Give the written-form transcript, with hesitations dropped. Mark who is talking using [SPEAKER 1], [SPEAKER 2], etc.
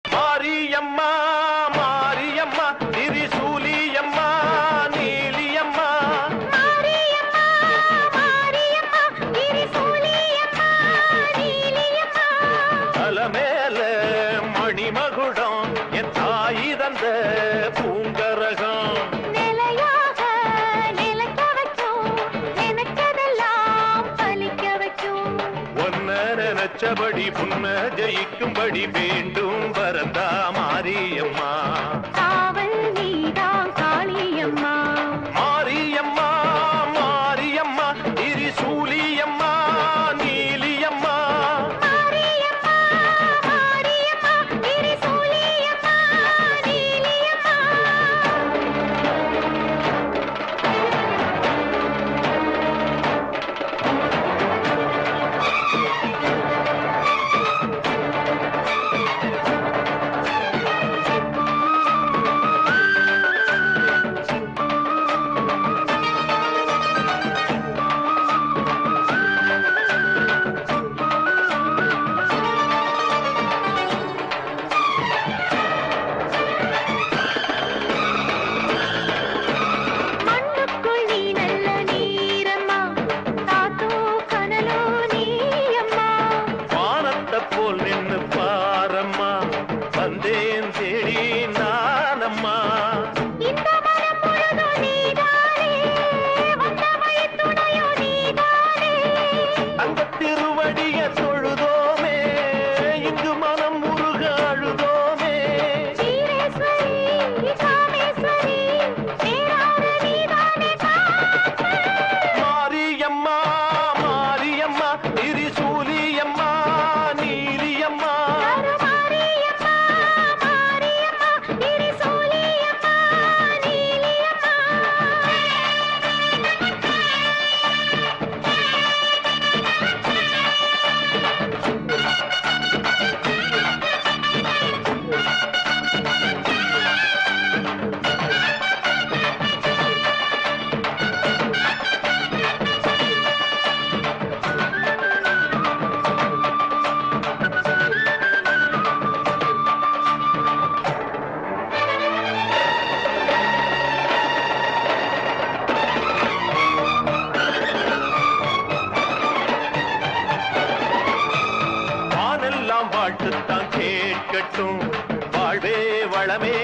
[SPEAKER 1] மாரியம்மா மாரியம்மா திரிசூலியம்மா நீலியம்மா
[SPEAKER 2] மாரியம்மா மாரியம்மா திரிசூலியம்மா நீலியம்மா
[SPEAKER 1] அலமேல மணிமகுடம் என் தாய் தந்த பூங்கரகம்
[SPEAKER 2] நிலையாக நிலைக்க வைக்கும் நினைச்சதெல்லாம் பலிக்க வைக்கும்
[SPEAKER 1] ஒன்ன நினைச்சபடி புன்ன ஜெயிக்கும்படி வேண்டும் வரதா மாரியம்மா
[SPEAKER 2] காவல் நீதான் காளியம்மா
[SPEAKER 1] மாரியம்மா மாரியம்மா திரிசூலியம்மா நீலியம்மா
[SPEAKER 2] மாரியம்மா மாரியம்மா திரிசூலியம்மா நீலியம்மா மண்ணுக்குள் நீ நல்ல நீரம்மா காத்தோ கனலோ நீயம்மா
[SPEAKER 1] வானத்தை போல் நின்னு பாரம்மா வந்தேன் தேடி நானம்மா
[SPEAKER 2] இந்த மனம் முழுதும் நீதானே வந்த வழித்துணையோ நீதானே
[SPEAKER 1] அந்த திருவடிய தொழுதோமே இங்கு மனம் முருக அழுதோமே
[SPEAKER 2] சீரேஸ்வரி காமேஸ்வரி நேராக நீதானே காப்பு
[SPEAKER 1] மாரியம்மா மாரியம்மா திரிசூலியம்மா நீலியம்மா
[SPEAKER 2] மாரியம்மா மாரியம்மா திரிசூலியம்மா நீலியம்மா
[SPEAKER 1] வானெல்லாம் வாழ்த்துத்தான் கேட்கட்டும் வாழ்வே வளமே